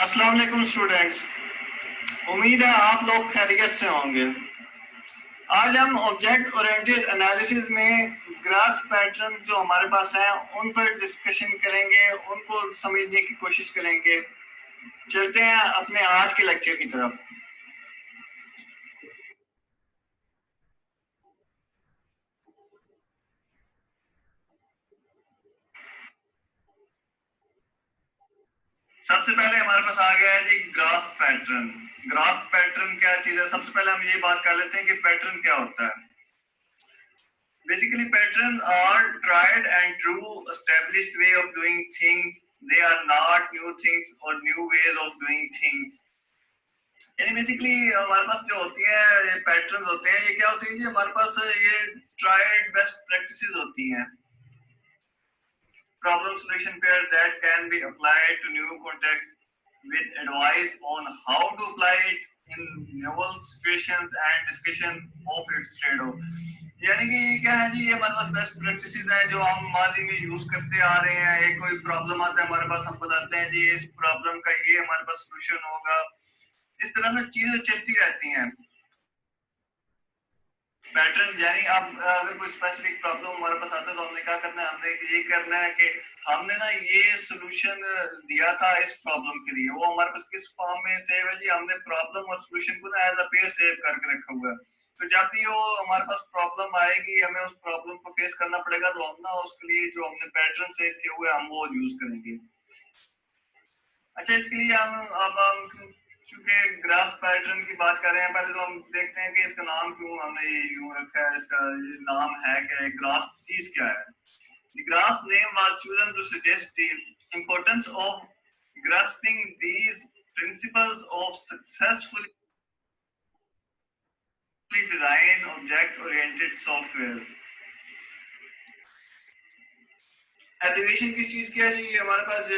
अस्सलाम वालेकुम स्टूडेंट्स। उम्मीद है आप लोग खैरियत से होंगे। आज हम ऑब्जेक्ट ओरिएंटेड एनालिसिस में ग्राफ पैटर्न जो हमारे पास हैं उन पर डिस्कशन करेंगे, उनको समझने की कोशिश करेंगे। चलते हैं अपने आज के लेक्चर की तरफ। सबसे पहले हमारे पास आ गया है जी ग्राफ पैटर्न। ग्राफ पैटर्न क्या चीज है? सबसे पहले हम ये बात कर लेते हैं कि पैटर्न क्या होता है। Basically, patterns are tried and true established way of doing things. They are not new things or new ways of doing things. यानी बेसिकली हमारे पास जो होती है पैटर्न्स होते हैं, ये क्या होती है जी? हमारे पास ये ट्राइड बेस्ट प्रैक्टिसेस होती हैं, problem solution pair that can be applied to new context with advice on how to apply it in novel situations and discussion of its trade-off. यानी कि क्या है जी, ये हमारे पास बेस्ट प्रैक्टिसेस हैं जो हम माजी में यूज करते आ रहे हैं। एक कोई प्रॉब्लम आता है हमारे पास, हम बताते हैं जी इस प्रॉब्लम का ये हमारे पास सोल्यूशन होगा। इस तरह से चीजें चलती रहती हैं। पैटर्न यानी अब अगर कोई स्पेसिफिक प्रॉब्लम हमारे पास आता है तो हमने क्या करना है, हमने ये करना है कि हमने ना ये सोल्यूशन दिया था इस प्रॉब्लम के लिए, वो हमारे पास किस फॉर्म में सेव है जी? हमने प्रॉब्लम और सोल्यूशन को ना एज अ पेयर सेव करके रखा हुआ है। तो जब भी वो हमारे पास प्रॉब्लम आएगी, हमें उस प्रॉब्लम को फेस करना पड़ेगा, तो हम ना उसके लिए जो हमने पैटर्न सेव किए हुए हम वो यूज करेंगे। अच्छा, इसके लिए हम चूंकि ग्राफ पैटर्न की बात कर रहे हैं, पहले तो हम देखते हैं कि इसका नाम क्यों हमने यूं रखा है। इसका नाम है कि ग्राफ चीज क्या है। The graph name was chosen to suggest the importance of grasping these principles of successfully designed object-oriented software. Abbreviation किस चीज की है जी? हमारे पास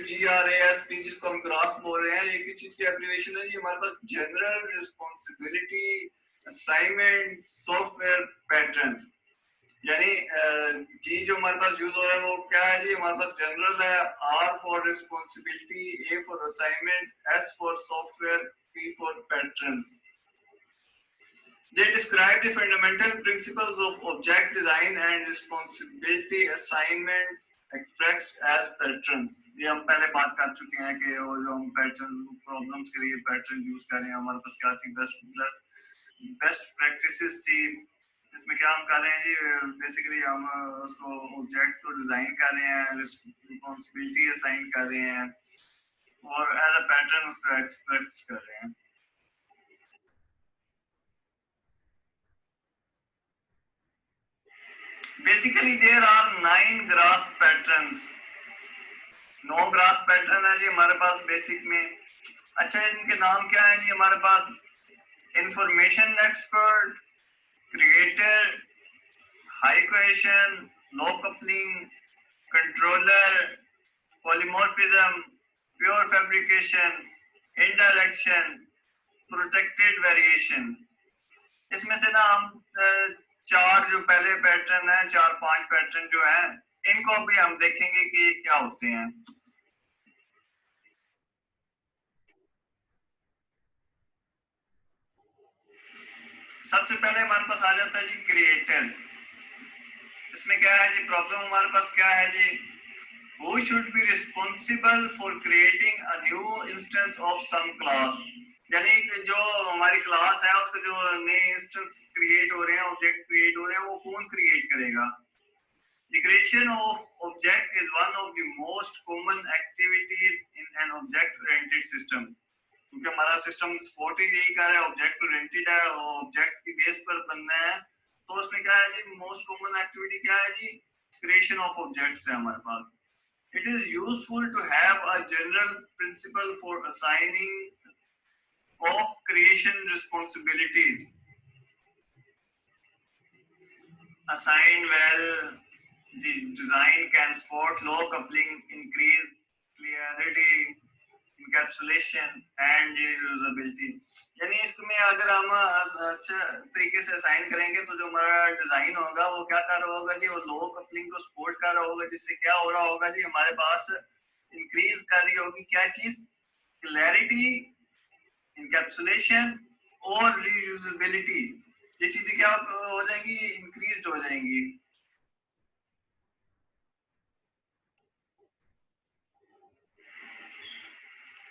GRASP जिसको हम ग्राफ बोल रहे हैं, ये किस चीज की एब्रिविएशन है जी? हमारे पास general responsibility assignment software pattern. यानी जी जो हमारे पास यूज हो रहा है वो क्या है जी? हमारे पास जनरल है, R for responsibility, A for assignment, S for software, P for pattern. They describe the fundamental principles of object design and responsibility assignment expressed as patterns. ये हम पहले बात कर चुके हैं कि वो जो हम पैटर्न प्रॉब्लम्स के लिए पैटर्न यूज कर रहे हैं, हमारे पास क्या थी? बेस्ट प्रैक्टिसेस थी। इसमें क्या हम कर रहे हैं जी? बेसिकली हम उसको ऑब्जेक्ट को डिजाइन कर रहे हैं, रिस्पॉन्सिबिलिटी असाइन कर रहे हैं और एज अ पैटर्न उसको एक्सप्रेस कर रहे हैं। Basically, there are 9 graph patterns. 9 graph pattern है जी हमारे पास बेसिक में। अच्छा, इनके नाम क्या है जी? हमारे पास information expert, creator, high cohesion, low coupling, controller, polymorphism, pure fabrication, indirection, protected variation. इसमें से ना हम चार जो पहले पैटर्न है, 4-5 पैटर्न जो है, इनको भी हम देखेंगे कि क्या होते हैं। सबसे पहले हमारे पास आ जाता है जी क्रिएटर। इसमें क्या है जी? प्रॉब्लम हमारे पास क्या है जी? Who should be responsible for creating a new instance of some class? यानी जो हमारी क्लास है उसके जो नए इंस्टेंस क्रिएट हो रहे हैं, ऑब्जेक्ट क्रिएट हो रहे हैं, वो कौन क्रिएट करेगा? The creation of object is one of the most common activities in an object-oriented system. क्योंकि हमारा सिस्टम सपोर्ट ही यही कर रहा है, ऑब्जेक्ट ओरिएंटेड है और ऑब्जेक्ट की बेस पर बनना है। तो उसमें क्या है जी? मोस्ट कॉमन एक्टिविटी क्या है जी? क्रिएशन ऑफ ऑब्जेक्ट्स है हमारे पास। It is useful to have a general principle for assigning of creation responsibilities. Assign well. The design can support low coupling, increase clarity, encapsulation and usability. यानी इसमें अगर हम अच्छे तरीके से असाइन करेंगे तो जो हमारा डिजाइन होगा वो क्या कर रहा होगा जी? वो लो कपलिंग को सपोर्ट कर रहा होगा, जिससे क्या हो रहा होगा जी? हमारे पास इंक्रीज कर रही होगी क्या चीज? क्लैरिटी, इंकैप्सुलेशन और रीयूजेबिलिटी, ये चीजें क्या हो जाएंगी, इंक्रीज हो जाएंगी।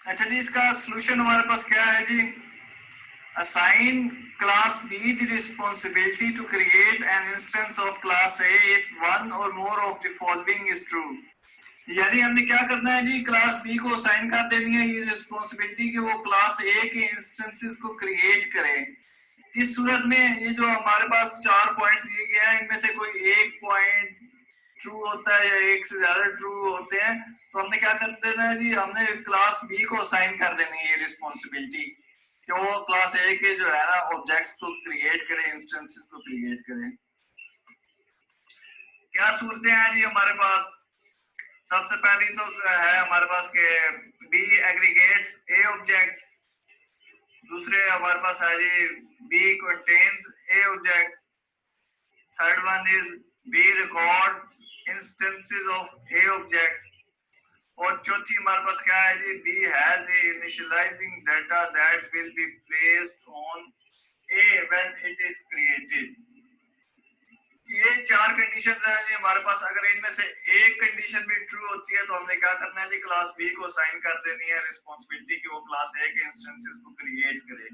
अच्छा जी, इसका सोल्यूशन हमारे पास क्या है जी? Assign class B the responsibility to create an instance of class A if one or more of the following is true। यानी हमने क्या करना है जी, क्लास बी को असाइन कर देनी है ये रिस्पॉन्सिबिलिटी कि वो क्लास ए के इंस्टेंसेस को क्रिएट करे। इस सूरत में ये जो हमारे पास 4 पॉइंट्स दिए गए हैं, इनमें से कोई एक पॉइंट ट्रू होता है या एक से ज्यादा ट्रू होते हैं, तो हमने क्या कर देना है जी, हमने क्लास बी को असाइन कर देनी है ये रिस्पॉन्सिबिलिटी कि वो क्लास ए के जो है ना ऑब्जेक्ट्स को क्रिएट करे, इंस्टेंसेस को क्रिएट करे। क्या सूरतें हैं जी हमारे पास? सबसे पहली तो है हमारे पास के बी एग्रीगेट्स ए ऑब्जेक्ट, दूसरे हमारे पास है जी B contains A object, third one is B record instances of A object, और चौथी हमारे पास क्या है जी, B has the initializing data that will be placed on A when it is created. ये 4 कंडीशन है जी हमारे पास। अगर इनमें से एक कंडीशन भी ट्रू होती है तो हमने क्या करना है जी, क्लास बी को असाइन कर देनी है रिस्पॉन्सिबिलिटी कि वो क्लास ए के इंस्टेंसेस को क्रिएट करे।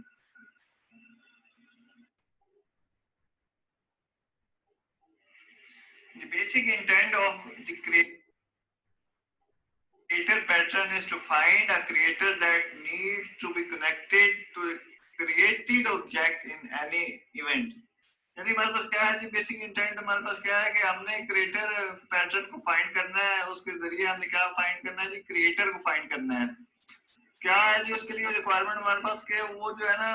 The basic intent of the creator pattern is to find a creator that needs to be connected to the created object in any event। यानी हमारे पास क्या है जी, बेसिक इंटेंट हमारे पास क्या है कि हमने क्रिएटर पैटर्न को फाइंड करना है, उसके जरिए हमने क्या फाइंड करना है जी, क्रिएटर को फाइंड करना है। क्या है जी उसके लिए रिक्वायरमेंट हमारे पास के वो जो है ना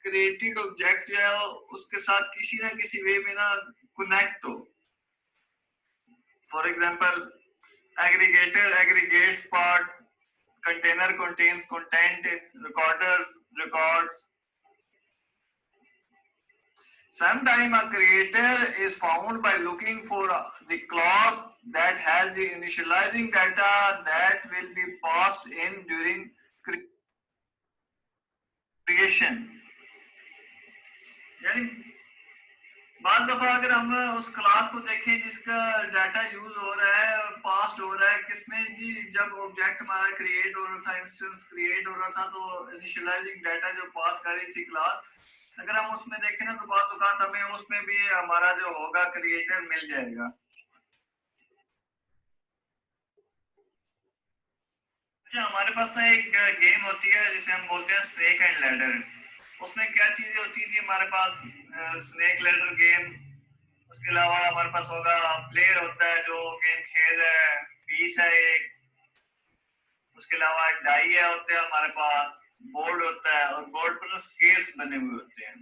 क्रिएटेड ऑब्जेक्ट जो है उसके साथ किसी ना किसी वे में ना कनेक्ट हो। For example, aggregator aggregates part, container contains content, recorder records। Sometimes a creator is found by looking for the clause that has the initializing data that will be passed in during creation। यानी बाद दफा अगर हम उस class को देखें जिसका data use हो रहा है, पास्ट हो रहा है किसमें जी, जब ऑब्जेक्ट हमारा क्रिएट हो रहा था, इंस्टेंस क्रिएट हो रहा था, तो इनिशियलाइजिंग डाटा जो पास कर रही थी क्लास, अगर हम उसमें देखें ना तो बाद औकात हमें उसमें भी हमारा जो होगा क्रिएटर मिल जाएगा। अच्छा, हमारे पास ना एक गेम होती है जिसे हम बोलते हैं स्नेक एंड लैडर। उसमें क्या चीजें होती थी हमारे पास? स्नेक लैडर गेम, उसके अलावा हमारे पास होगा प्लेयर होता है जो गेम खेल रहा है, पीस है एक, उसके अलावा डाई है होते हैं हमारे पास, बोर्ड होता है और बोर्ड पर स्केल्स बने हुए होते हैं।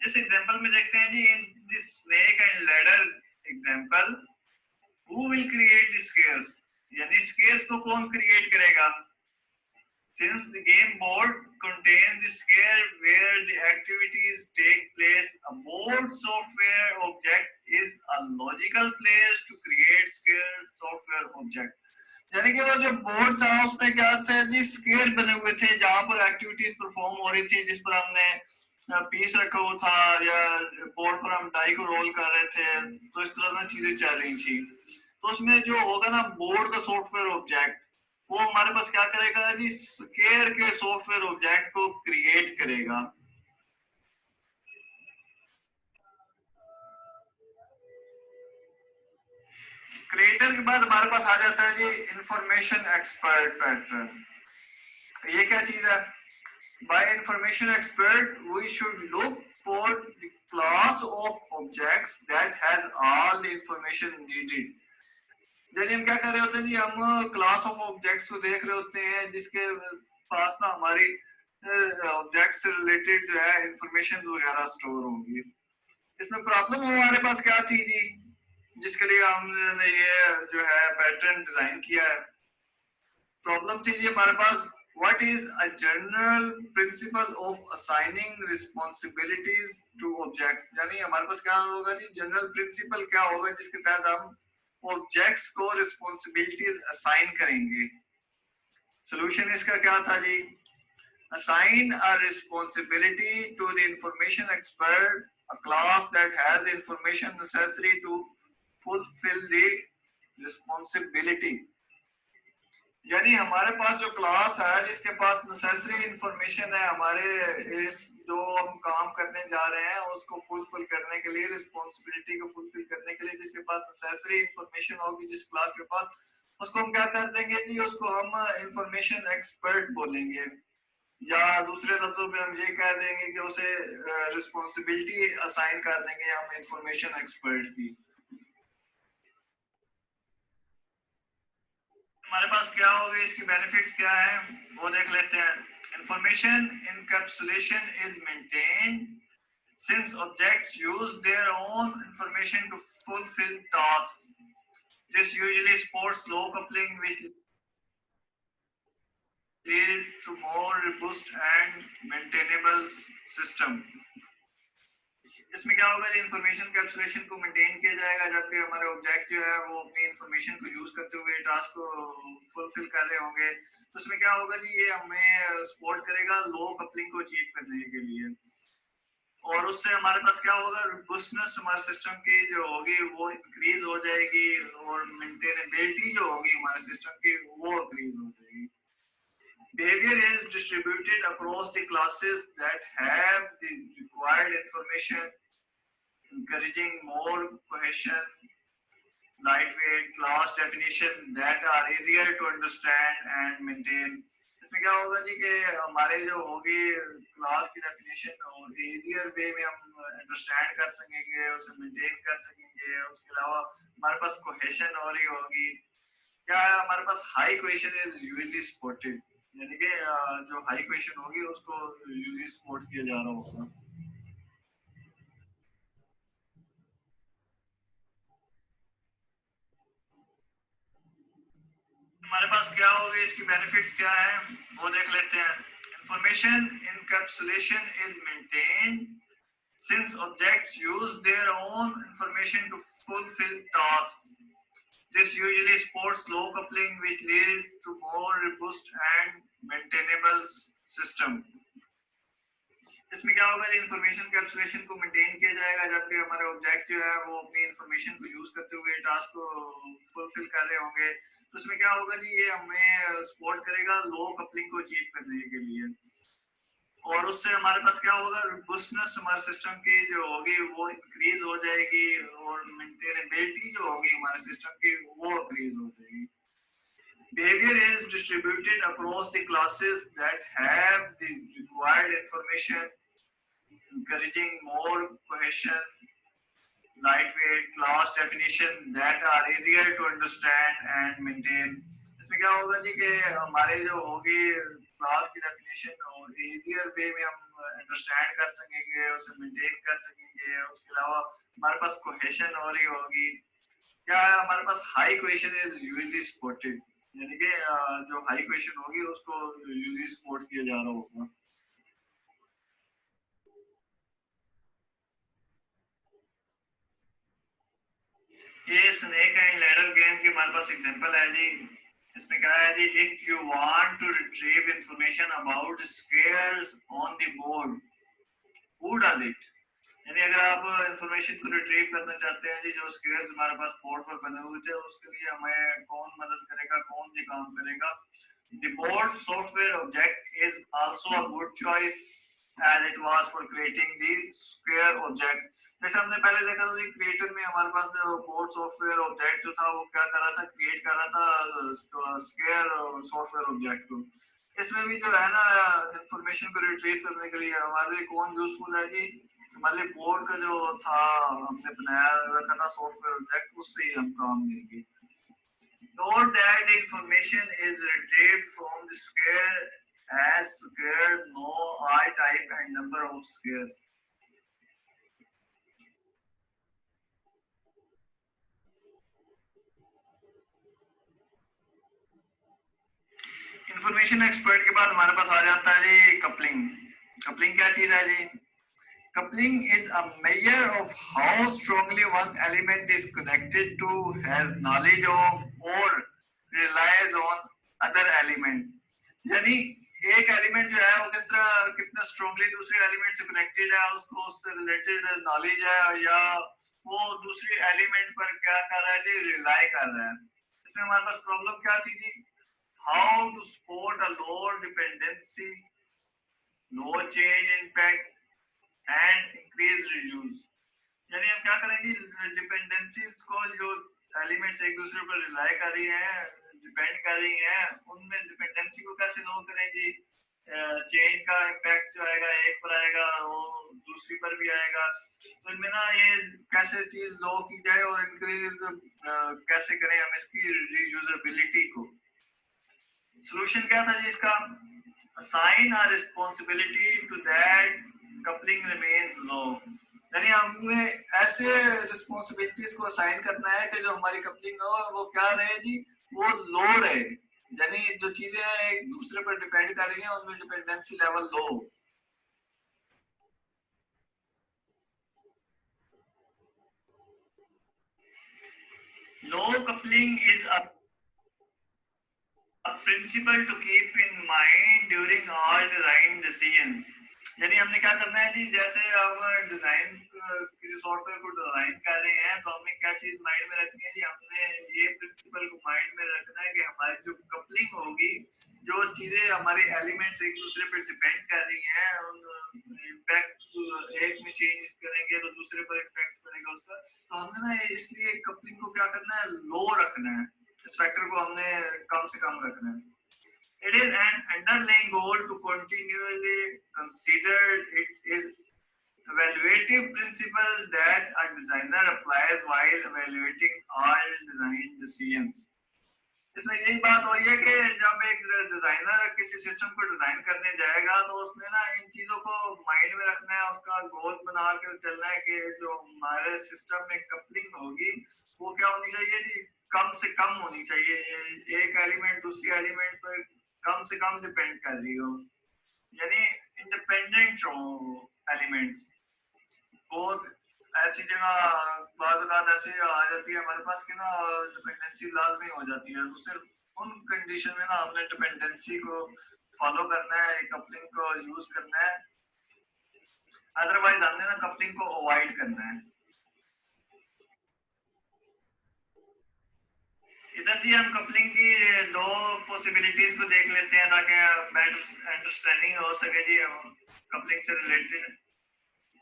इस एग्जांपल में देखते हैं जी, in this snake and ladder example, who will create the scales, यानी स्केल्स को कौन क्रिएट करेगा? Since the game board contains the scale where the activities take place, a board software object is a logical place to create scale software object। यानी कि वो जो board था उसमें क्या था जी, स्केल बने हुए थे जहां पर एक्टिविटीज परफॉर्म हो रही थी, जिस पर हमने पीस रखा हुआ था या बोर्ड पर हम डाई को रोल कर रहे थे, तो इस तरह से चीजें चल रही थी। तो उसमें जो होगा ना बोर्ड का सॉफ्टवेयर ऑब्जेक्ट, वो हमारे पास क्या करेगा जी, स्केयर के सॉफ्टवेयर ऑब्जेक्ट को क्रिएट करेगा। क्रिएटर के बाद हमारे पास आ जाता है जी इंफॉर्मेशन एक्सपर्ट पैटर्न। ये क्या चीज है? By information expert, we should look for the class of objects that has all the information needed। यानी हम क्या कर रहे होते हैं जी, हम क्लास ऑफ ऑब्जेक्ट्स को देख रहे होते हैं जिसके पास ना हमारी ऑब्जेक्ट से रिलेटेड जो है इंफॉर्मेशन वगैरह स्टोर होंगी। इसमें प्रॉब्लम हमारे पास क्या थी जी, जिसके लिए हमने ये जो है पैटर्न डिजाइन किया है? प्रॉब्लम थी जी हमारे पास, what is a general principle of assigning responsibilities to objects। यानी हमारे पास क्या होगा जी, जनरल प्रिंसिपल क्या होगा जिसके तहत हम ऑब्जेक्ट्स को रिस्पॉन्सिबिलिटीज असाइन करेंगे। सोल्यूशन इसका क्या था जी? Assign a responsibility to the information expert, a class that has the information necessary to fulfill the responsibility. यानी हमारे पास जो क्लास है जिसके पास नेसेसरी इंफॉर्मेशन है हमारे इस जो हम काम करने जा रहे हैं उसको फुलफिल करने के लिए, रिस्पॉन्सिबिलिटी को फुलफिल करने के लिए जिसके पास नेसेसरी इंफॉर्मेशन होगी जिस क्लास के पास, उसको हम क्या कर देंगे जी, उसको हम इंफॉर्मेशन एक्सपर्ट बोलेंगे, या दूसरे लफ्जों में हम ये कह देंगे कि उसे रिस्पॉन्सिबिलिटी असाइन कर देंगे हम इंफॉर्मेशन एक्सपर्ट की। हमारे पास क्या होगी, इसकी बेनिफिट्स क्या है वो देख लेते हैं। Information encapsulation is maintained since objects use their own information to fulfill tasks. This usually supports low coupling, which leads to more robust and maintainable system. इसमें क्या होगा जी, इंफॉर्मेशन कैप्सुलेशन को मेंटेन किया जाएगा जबकि हमारे ऑब्जेक्ट जो है वो अपनी इंफॉर्मेशन को यूज करते हुए टास्क को फुलफिल कर रहे होंगे। तो इसमें क्या होगा जी, ये हमें सपोर्ट करेगा लो कपलिंग को अचीव करने के लिए, और उससे हमारे पास क्या होगा, रोबस्टनेस हमारे सिस्टम की जो होगी वो इंक्रीज हो जाएगी, और मेंटेनेबिलिटी जो होगी हमारे सिस्टम की वो इंक्रीज हो जाएगी। Behavior is distributed across the classes that have the required information, encouraging more cohesion, lightweight class definition that are easier to understand and maintain. इसमें क्या होगा जी कि हमारे जो होगी क्लास की डेफिनेशन और इजियर वे में हम अंडरस्टैंड कर सकेंगे, उसे मेंटेन कर सकेंगे। उसके अलावा हमारे पास कोहेशन हो रही होगी, क्या है हमारे पास high cohesion is usually supported, यानी कि जो हाई कोहेशन होगी उसको यूजुअली सपोर्ट किया जा रहा होगा। हमारे पास क्या होगी, इसकी बेनिफिट्स क्या है वो देख लेते हैं। Information encapsulation is maintained since objects use their own information to fulfill tasks. This usually supports low coupling, which leads to more robust and maintainable system. इसमें क्या होगा जी, इंफॉर्मेशन कैप्सुलेशन को मेंटेन किया जाएगा जबकि हमारे ऑब्जेक्ट जो है वो अपनी इंफॉर्मेशन को यूज करते हुए टास्क को फुलफिल कर रहे होंगे। तो इसमें क्या होगा जी, ये हमें सपोर्ट करेगा लो कपलिंग को अचीव करने के लिए, और उससे हमारे पास क्या होगा, रोबस्टनेस हमारे सिस्टम की जो होगी वो इंक्रीज हो जाएगी, और मेंटेनेबिलिटी जो होगी हमारे सिस्टम की वो इंक्रीज हो जाएगी। Behavior is distributed across the classes that have the required information, encouraging more cohesion, lightweight class definition that are easier to understand and maintain. इसमें क्या होगा जी कि हमारे जो होगी क्लास की डेफिनेशन और इजियर वे में हम अंडरस्टैंड कर सकेंगे, उसे मेंटेन कर सकेंगे। उसके अलावा हमारे पास कोहेशन हो रही होगी, क्या है हमारे पास high cohesion is usually supported, यानी कि जो हाई कोहेशन होगी उसको यूजुअली सपोर्ट किया जा रहा होगा। ये स्नेक एंड लैडर गेम की हमारे पास एग्जांपल है जी। इसमें क्या है जी, if you want to retrieve information about squares on the board, who does it, यानी अगर आप इंफॉर्मेशन को रिट्रीव करना चाहते हैं जी जो स्क्वायर्स हमारे पास बोर्ड पर बने हुए थे, उसके लिए हमें कौन मदद करेगा, कौन ये काम करेगा। The board software object is also a good choice as it was for creating the square object. जैसे हमने पहले देखा था क्रिएटर में हमारे पास बोर्ड सॉफ्टवेयर ऑब्जेक्ट जो था वो क्या कर रहा था, क्रिएट कर रहा था स्क्वायर सॉफ्टवेयर ऑब्जेक्ट को। इसमें भी जो है ना इंफॉर्मेशन को रिट्रीव करने के लिए हमारे लिए कौन यूजफुल है जी, हमारे लिए बोर्ड का जो था हमने बनाया रखा था सॉफ्टवेयर ऑब्जेक्ट, उससे ही हम काम लेंगे। Note that information is retrieved from the square as square no I type and number of squares. Information expert के बाद हमारे पास आ जाता है जी कपलिंग। कपलिंग क्या चीज है जी? Coupling is a measure of how strongly one element is connected to, has knowledge of, or relies on other element. यानी एक एलिमेंट जो है वो किस तरह कितना स्ट्रांगली दूसरे एलिमेंट से कनेक्टेड है, उसको उससे रिलेटेड नॉलेज है, या वो दूसरे एलिमेंट पर क्या कर रहा है जी, रिलाई कर रहा है। इसमें हमारे पास प्रॉब्लम क्या थी जी, how to support a lower dependency, no change in fact and increase reduce. यानी हम क्या करेंगे, डिपेंडेंसीज को जो एलिमेंट्स एक दूसरे पर रिलाई कर रही हैं, डिपेंड कर रही हैं, उनमें डिपेंडेंसी को कैसे लो करें जी, चेंज का इम्पैक्ट जो आएगा एक पर आएगा वो दूसरी पर भी आएगा, तो इनमें ना ये कैसे चीज लो की जाए और इंक्रीज कैसे करें हम इसकी रीयूजेबिलिटी को। सॉल्यूशन क्या था जी इसका, assign a responsibility to that coupling remains low। यानी हमें ऐसे रिस्पॉन्सिबिलिटीज को असाइन करना है कि जो हमारी कपलिंग हो वो क्या रहे जी, वो लो रहे, यानी जो चीजें एक दूसरे पर डिपेंड कर रही हैं उनमें dependency level low. Low coupling is a principle to keep in mind during all design decisions। यानी हमने क्या करना है जी, जैसे हम डिजाइन किसी सॉफ्टवेयर को डिजाइन कर रहे हैं तो हमें क्या चीज माइंड में रखनी है जी, हमने ये प्रिंसिपल को माइंड में रखना है कि हमारी जो कपलिंग होगी, जो चीजें हमारे एलिमेंट्स एक दूसरे पे डिपेंड कर रही हैं, इम्पैक्ट एक में चेंज करेंगे तो दूसरे पर इम्पैक्ट करेगा उसका, तो हमने ना इसलिए कपलिंग को क्या करना है, लो रखना है, इस फैक्टर को हमने कम से कम रखना है। It is an underlying goal to continually consider. It is evaluative principle that a designer applies while evaluating all design decisions। इसमें यही बात हो रही है कि जब एक डिजाइनर किसी सिस्टम को डिजाइन करने जाएगा तो उसमें ना इन चीजों को माइंड में रखना है, उसका गोल बना के चलना है कि जो हमारे सिस्टम में कपलिंग होगी वो क्या होनी चाहिए जी, कम से कम होनी चाहिए, एक एलिमेंट दूसरी एलिमेंट पर कम से कम डिपेंड कर रही हो, यानी इंडिपेंडेंट हो एलिमेंट्स। बहुत ऐसी जगह बात बात ऐसी आ जाती है हमारे पास कि ना डिपेंडेंसी लाजमी हो जाती है, तो सिर्फ उन कंडीशन में ना हमने डिपेंडेंसी को फॉलो करना है, कपलिंग को यूज करना है, अदरवाइज हमने ना कपलिंग को अवॉइड करना है। इधर जी हम कपलिंग की दो पॉसिबिलिटीज को देख लेते हैं ताकि बेटर अंडरस्टैंडिंग हो सके जी कपलिंग से रिलेटेड।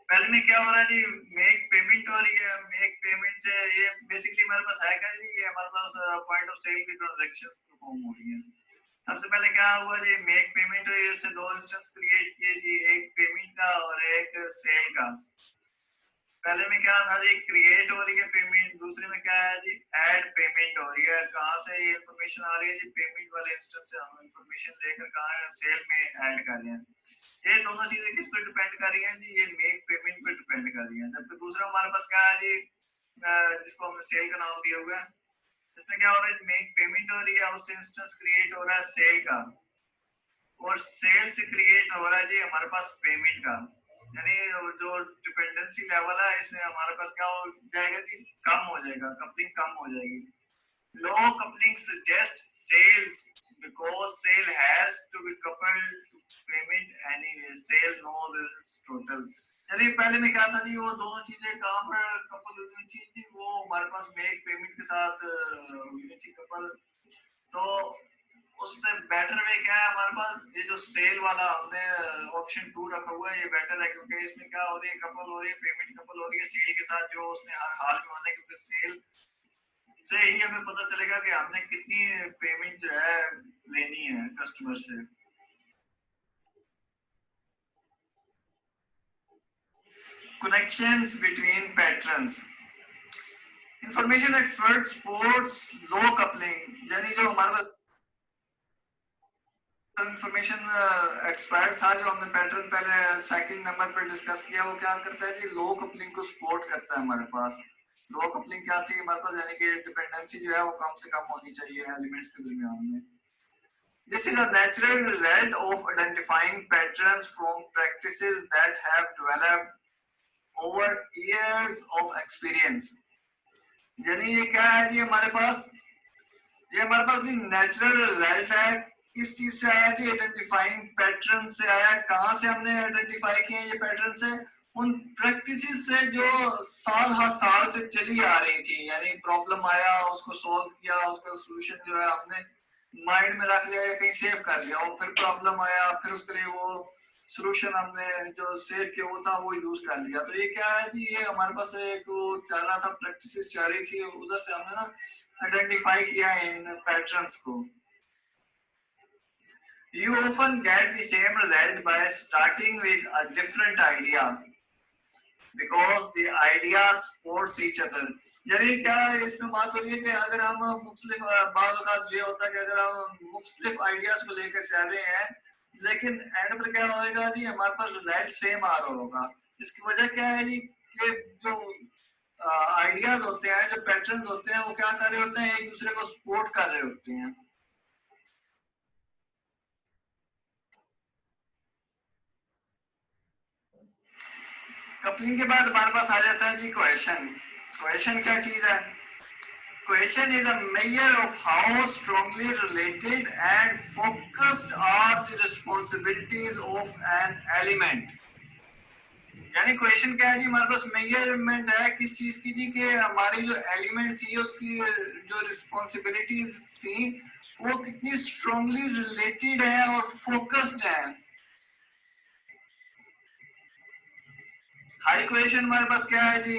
पहले में क्या हो रहा है जी, मेक पेमेंट हो रही है, मेक पेमेंट से ये बेसिकली हमारे पास है क्या जी, ये हमारे पास पॉइंट ऑफ सेल की ट्रांजैक्शन परफॉर्म हो रही है। सबसे पहले क्या हुआ जी, मेक पेमेंट हुई, उससे दो इंस्टेंस क्रिएट किए जी, एक पेमेंट का और एक सेल का। पहले में क्या था जी, क्रिएट हो रही है पेमेंट, दूसरे में क्या है जी, ऐड पेमेंट हो रही है। कहाँ से ये इन्फॉर्मेशन आ रही है जी, पेमेंट वाले इंस्टेंस से हम इन्फॉर्मेशन लेकर कहाँ है, सेल में ऐड कर रहे हैं। ये दोनों चीजें किस पे डिपेंड कर रही हैं जी, ये मेक पेमेंट पे डिपेंड कर रही हैं। जबकि दूसरा हमारे पास क्या है जी, जिसको हमने सेल का नाम दिया हुआ है, इसमें क्या हो रहा है, मेक पेमेंट हो रही है, उससे इंस्टेंस क्रिएट हो रहा है सेल का, और सेल से क्रिएट हो रहा है जी हमारे पास पेमेंट का। यानी जो डिपेंडेंसी लेवल है इसमें हमारे पास क्या हो जाएगा जी, कम हो जाएगा, कपलिंग कम हो जाएगी। Low coupling suggests sales because sale has to be coupled to payment anyway। Sale knows its total। चलिए पहले में क्या था जी, वो दोनों चीजें कहाँ पर कपल हुई थी, वो हमारे पास मेक पेमेंट के साथ हुई थी कपल। तो उससे बेटर वे क्या है हमारे पास, ये जो सेल वाला हमने ऑप्शन 2 रखा हुआ है, ये बेटर है क्योंकि इसमें क्या हो रही है, कपल हो रही है, पेमेंट कपल हो रही है सेल के साथ, जो उसने हर हाल में होना है, क्योंकि सेल से ही हमें पता चलेगा कि हमने कितनी पेमेंट जो है लेनी है कस्टमर से। Connections between patterns, information expert sports low coupling. यानी जो हमारे पास इंफॉर्मेशन एक्सपर्ट था, जो हमने पैटर्न पहले सेकंड नंबर पर डिस्कस किया, वो क्या करता है कि लो कपलिंग को सपोर्ट करता है हमारे पास। लो कपलिंग क्या थी हमारे पास, यानी कि डिपेंडेंसी जो है वो कम से कम होनी चाहिए एलिमेंट्स के दरमियान में। This is a natural result of identifying patterns from practices that have developed over years of experience। यानी ये क्या है, ये हमारे पास नेचुरल रिजल्ट है किस चीज से आया जी, आइडेंटिफाइंग पैटर्न से आया। कहाँ से हमने आइडेंटिफाई किए ये पैटर्न से, उन प्रैक्टिस से जो साल हर साल से चली आ रही थी, यानी प्रॉब्लम आया उसको सोल्व किया, उसका सोल्यूशन जो है हमने माइंड में रख लिया या कहीं सेव कर लिया, और फिर प्रॉब्लम आया फिर उसके लिए वो सोल्यूशन हमने जो सेव किया वो था वो यूज कर लिया। तो ये क्या है जी, ये हमारे पास एक वो चल रहा था, प्रैक्टिस चल रही थी, उधर से हमने ना आइडेंटिफाई किया इन पैटर्न्स को। You often get the same result by starting with a different idea because the ideas supports each other। यानी क्या इसमें बात हो रही है कि अगर हम मुख्तलिफ बात ये होता है कि अगर हम मुख्तलिफ आइडियाज को लेकर चल रहे हैं, लेकिन एंड पर क्या होएगा जी, हमारे पास रिजल्ट सेम आ रहा होगा। इसकी वजह क्या है जी, कि जो आइडियाज होते हैं, जो पैटर्न होते हैं, वो क्या कर रहे होते हैं, एक दूसरे को सपोर्ट कर रहे होते हैं। कपलिंग के बाद हमारे पास आ जाता है जी क्वेश्चन। क्वेश्चन क्या चीज है? Question is a measure of how strongly related and focused are the responsibilities of an element। यानी क्वेश्चन क्या है जी, हमारे पास मेजरमेंट है किस चीज की जी, कि हमारी जो एलिमेंट थी उसकी जो रिस्पॉन्सिबिलिटीज थी वो कितनी स्ट्रांगली रिलेटेड है और फोकस्ड है। हाई क्वेश्चन हमारे पास क्या है जी,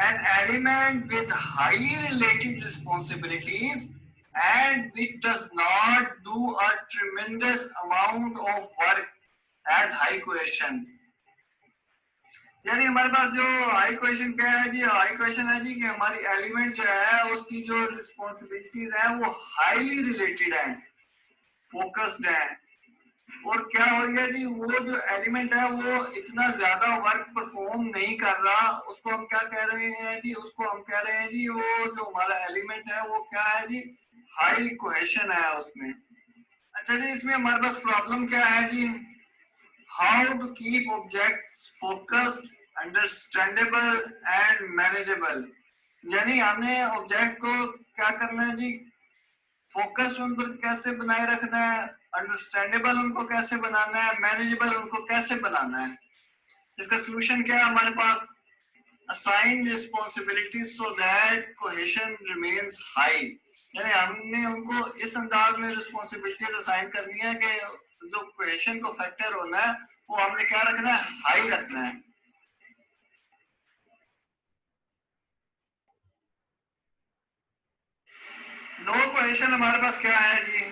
an element with highly related responsibilities and which does not do a tremendous amount of work as high questions। यानी हमारे पास जो हाई क्वेश्चन क्या है जी, हाई क्वेश्चन है जी कि हमारी एलिमेंट जो है उसकी जो रिस्पॉन्सिबिलिटीज है वो हाईली रिलेटेड है, फोकस्ड है। और क्या हो गया जी, वो जो एलिमेंट है वो इतना ज्यादा वर्क परफॉर्म नहीं कर रहा, उसको हम क्या कह रहे हैं जी, उसको हम कह रहे हैं जी वो जो हमारा एलिमेंट है वो क्या है जी, हाई कोहेशन है उसमें। अच्छा जी, इसमें हमारे पास प्रॉब्लम क्या है जी, how to keep objects focused, understandable and manageable. यानी हमने ऑब्जेक्ट को क्या करना है जी, फोकस उन पर कैसे बनाए रखना है, अंडरस्टैंडेबल उनको कैसे बनाना है, मैनेजेबल उनको कैसे बनाना है। इसका सोल्यूशन क्या है हमारे पास, assign responsibility so that cohesion remains high. यानी हमने उनको इस अंदाज में रिस्पॉन्सिबिलिटी असाइन करनी है कि जो कोहेशन को फैक्टर होना है वो हमने क्या रखना है, हाई रखना है। लो कोहेशन हमारे पास क्या है जी,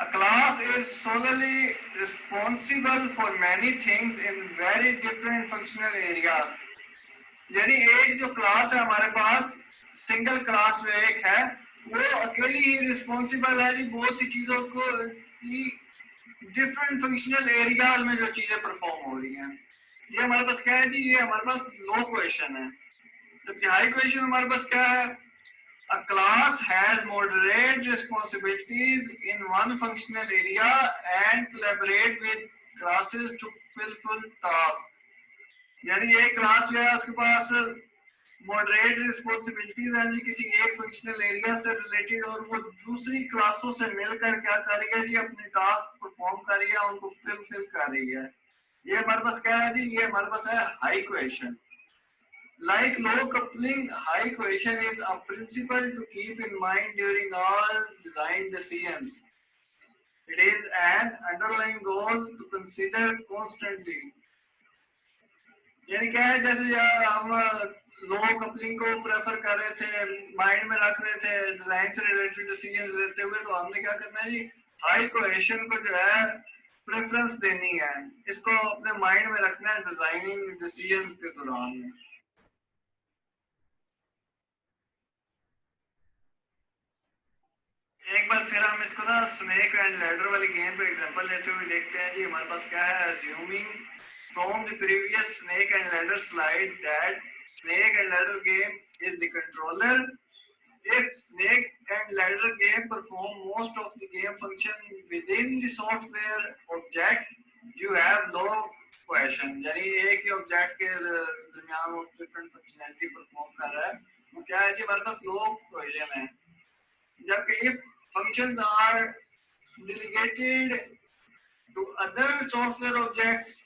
a class is solely responsible for many things in very different functional areas। यानी एक जो क्लास है हमारे पास, सिंगल क्लास जो एक है, वो अकेली ही रिस्पॉन्सिबल है जी बहुत सी चीजों को की डिफरेंट फंक्शनल एरियाज में जो चीजें परफॉर्म हो रही हैं। ये हमारे पास क्या है जी, ये हमारे पास लो क्वेश्चन है। जबकि हाई क्वेश्चन हमारे पास क्या है, a class has moderate responsibilities in one functional area and collaborate with classes to fulfill tasks। यानी एक क्लास जो है उसके पास मॉडरेट रिस्पॉन्सिबिलिटीज है जी किसी एक फंक्शनल एरिया से रिलेटेड, और वो दूसरी क्लासों से मिलकर क्या कर रही है जी, अपने टास्क परफॉर्म कर रही है, उनको फिल कर रही है। ये हमारे पास क्या है जी, ये हमारे पास है high question. Like low coupling, high cohesion is a principle to keep in mind during all design decisions। It is an underlying goal to consider constantly। यानी क्या है, जैसे यार हम लो कपलिंग को प्रेफर कर रहे थे, माइंड में रख रहे थे डिजाइन से रिलेटेड डिसीजन लेते हुए, तो हमने क्या करना है जी, हाई कोहेशन को जो है प्रेफरेंस देनी है, इसको अपने माइंड में रखना है डिजाइनिंग डिसीजन के दौरान में। एक बार फिर हम इसको ना स्नेक एंड लैडर वाली गेम पे एग्जांपल लेते हुए देखते हैं जी। हमारे पास क्या है, assuming from the previous snake and ladder slide that snake and ladder game is the controller, if snake and ladder game perform most of the game function within the software object, you have low cohesion। यानी एक ही object के दरमियान वो different functionality perform कर रहा है, वो क्या है जी, हमारे पास लो कोहेजन है। जबकि if functions are delegated to other software objects,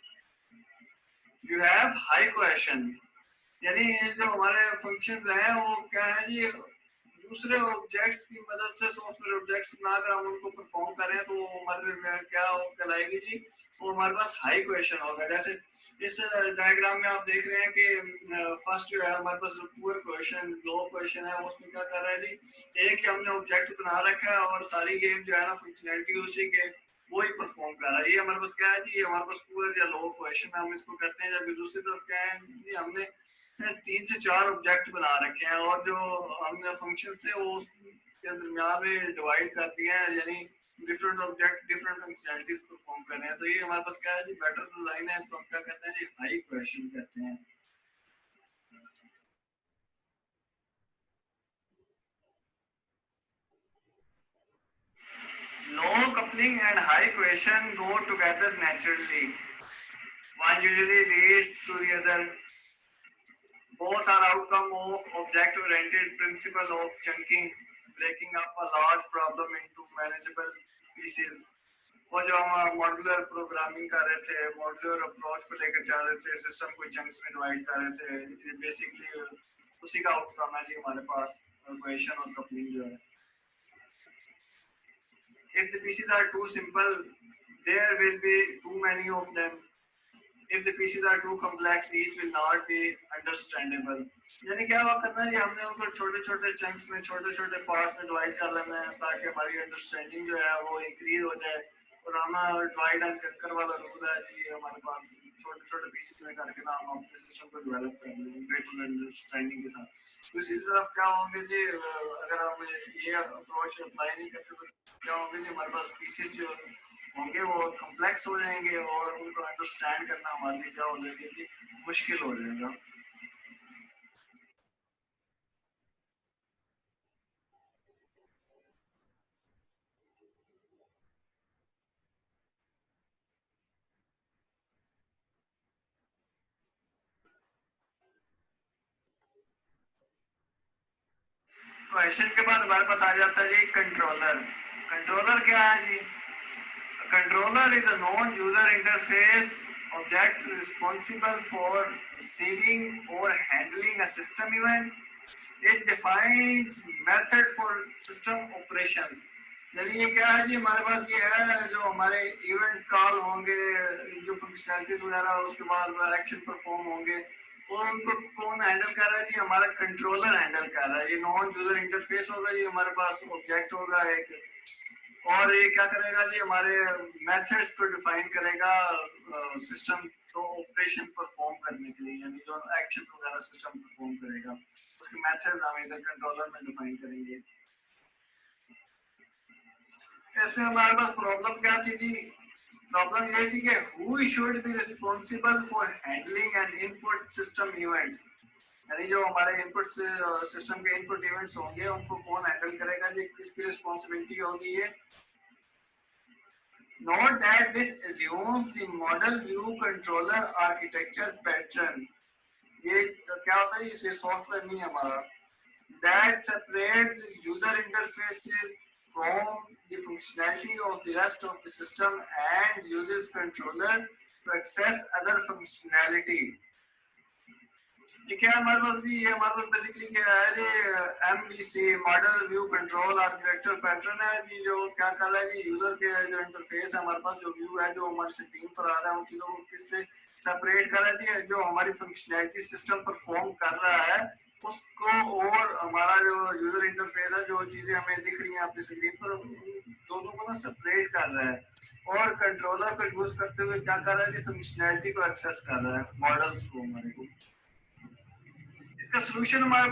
you have high cohesion. यानी ये जो हमारे फंक्शंस हैं वो क्या है जी, दूसरे ऑब्जेक्ट्स की मदद से सॉफ्टवेयर ऑब्जेक्ट्स बनाकर हम उनको परफॉर्म करें तो वो हमारे क्या कहलाएगी जी, वो हमारे पास हाई क्वेश्चन होगा। जैसे इस डायग्राम में आप देख रहे हैं कि फर्स्ट जो है हमारे पास जो पुअर क्वेश्चन लो क्वेश्चन है उसमें क्या कर रहा है जी, एक ही हमने ऑब्जेक्ट बना रखा है और सारी गेम जो है ना फंक्शनैलिटी उसी के वो ही परफॉर्म कर रहा है। ये हमारे पास क्या है जी, हमारे पास पुअर या लो क्वेश्चन हम इसको कहते हैं। जबकि दूसरी तरफ क्या है जी, हमने 3 से 4 ऑब्जेक्ट बना रखे हैं और जो हमने फंक्शन थे वो के दरमियान में डिवाइड कर दिए हैं, यानी different object different functionalities perform कर रहे हैं। तो ये हमारे पास क्या है जी, बेटर डिजाइन है, इसको हम क्या कहते हैं जी, हाई क्वेश्चन कहते हैं। Low coupling and high cohesion go together naturally. One usually leads to the other. Both are outcome of object-oriented principle of chunking, breaking up a large problem into manageable pieces. वो जो हम modular programming कर रहे थे, modular approach को लेकर चल रहे थे, सिस्टम को चंक्स में डिवाइड कर रहे थे, बेसिकली उसी का आउटकम है जी हमारे पास कोहेशन और कपलिंग जो है। If the pieces are too simple, there will be too many of them. If the pieces are too complex, each will not be understandable. यानी क्या हुआ करना है, हमने उनको छोटे छोटे चंक्स में छोटे छोटे पार्ट्स में डिवाइड कर लेना है ताकि हमारी अंडरस्टैंडिंग जो है वो इंक्रीज हो जाए। और हमारा डिवाइड एंड कंकर वाला रूल है जी हमारे पास, छोटे छोटे पीसेस में करके ना हम अपने सिस्टम को डेवलप कर लें बेटर अंडरस्टैंडिंग के साथ। दूसरी तरफ क्या होंगे जी, अगर हम ये अप्रोच अप्लाई नहीं करते तो क्या होंगे जी, हमारे पास पीसेस जो होंगे वो कॉम्प्लेक्स हो जाएंगे और उनको अंडरस्टैंड करना हमारे लिए क्या हो जाएगा कि मुश्किल हो जाएगा। क्वेश्चन के बाद हमारे पास आ जाता है जी कंट्रोलर। कंट्रोलर क्या है जी, controller is a non user interface object responsible for receiving or handling a system event. It defines method for system operations. यानी ये क्या है जी, हमारे पास ये है जो हमारे इवेंट कॉल होंगे, जो फंक्शनैलिटीज वगैरह उसके बाद एक्शन परफॉर्म होंगे, वो उनको कौन हैंडल कर रहा है जी, हमारा कंट्रोलर हैंडल कर रहा है। ये नॉन यूजर इंटरफेस होगा जी, हमारे पास ऑब्जेक्ट होगा एक, और ये क्या करेगा जी, हमारे मेथड्स को डिफाइन करेगा सिस्टम को ऑपरेशन परफॉर्म करने के लिए, यानी जो एक्शन वगैरह सिस्टम परफॉर्म करेगा उसके मेथड हम इधर कंट्रोलर में डिफाइन करेंगे। इसमें हमारे पास प्रॉब्लम क्या थी जी, प्रॉब्लम ये थी कि who should be responsible for handling and input system events. यानी जो हमारे इनपुट सिस्टम के इनपुट इवेंट्स होंगे उनको कौन हैंडल करेगा जी, किसकी रिस्पांसिबिलिटी होगी ये। Note that this assumes the model view controller architecture pattern. ये क्या होता है, इसे सॉफ्टवेयर नहीं है हमारा, that separates the user interfaces from the functionality of the rest of the system and uses controller to access other functionality. ये क्या हमारे पास भी, ये हमारे पास बेसिकली क्या है जी, MVC model view control architecture pattern है जी, जो क्या कर रहा है जी, यूजर के जो इंटरफेस है हमारे पास, जो व्यू है जो हमारी स्क्रीन पर आ रहा है उन चीजों को किससे सेपरेट कर रहा है जी, जो हमारी फंक्शनैलिटी सिस्टम परफॉर्म कर रहा है उसको, और हमारा जो यूजर इंटरफेस है जो चीजें हमें दिख रही हैं अपनी स्क्रीन पर दोनों को ना सेपरेट कर रहा है। और कंट्रोलर को यूज करते हुए क्या कर रहा है जी, फंक्शनैलिटी को एक्सेस कर रहा है मॉडल्स को हमारे को। इसका सोल्यूशन हमारे,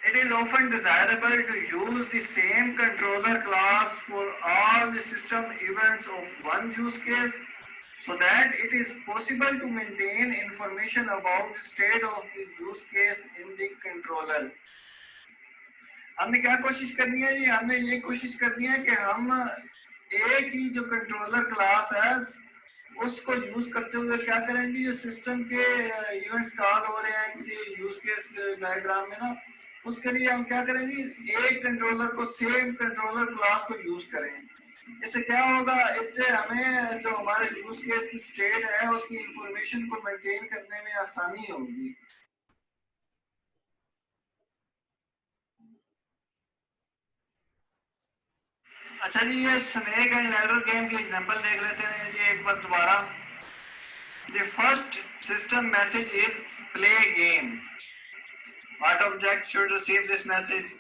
it is often desirable to use the same controller class for all the system events of one use case so that it is possible to maintain information about the state of the use case in the controller. हमने क्या कोशिश करनी है जी, हमने ये कोशिश करनी है कि हम एक ही जो कंट्रोलर क्लास है उसको यूज करते हुए क्या करेंगे, जो सिस्टम के इवेंट्स कॉल हो रहे हैं किसी यूज केस डायग्राम में ना, उसके लिए हम क्या करेंगे, एक कंट्रोलर को, सेम कंट्रोलर क्लास को यूज करें। इससे क्या होगा, इससे हमें जो हमारे यूज केस की स्टेट है उसकी इंफॉर्मेशन को मेंटेन करने में आसानी होगी। अच्छा जी, ये स्नेक एंड लैडर गेम की एग्जांपल देख लेते हैं जी एक बार दोबारा। The first system message is play game. What object should receive this message?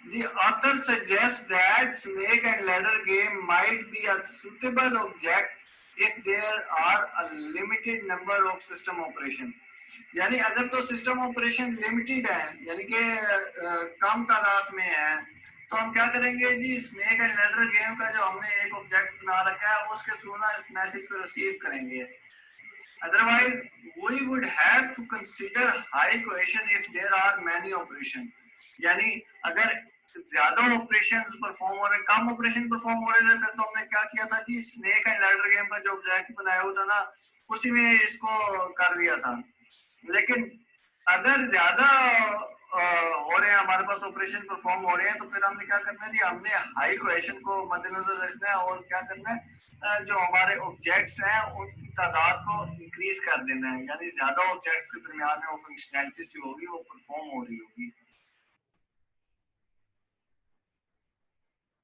The author suggests that snake and ladder game might be a suitable object if there are a limited number of system operations. यानी अगर तो system operation limited है, यानी कि कम तादाद में है, तो हम क्या करेंगे जी, स्नेक एंड लैडर गेम का जो हमने एक ऑब्जेक्ट बना रखा है उसके थ्रू ना इस मैसेज को रिसीव करेंगे। Otherwise, we would have to consider high cohesion if there are many operations. यानी अगर ज्यादा ऑपरेशंस परफॉर्म हो रहे, कम ऑपरेशन परफॉर्म हो रहे थे, फिर तो हमने क्या किया था जी, स्नेक एंड लैडर गेम का जो ऑब्जेक्ट बनाया हुआ था ना, उसी में इसको कर लिया था। लेकिन अगर ज्यादा हो रहे हैं, हमारे पास ऑपरेशन परफॉर्म हो रहे हैं, तो फिर हमने क्या करना है जी, हमने हाई कोहेशन को मद्देनजर रखना है और क्या करना है, जो हमारे ऑब्जेक्ट्स हैं उनकी तादाद को इंक्रीज कर देना है, यानी ज्यादा ऑब्जेक्ट्स के दरमियान में वो फंक्शनैलिटीज जो होगी वो परफॉर्म हो रही होगी।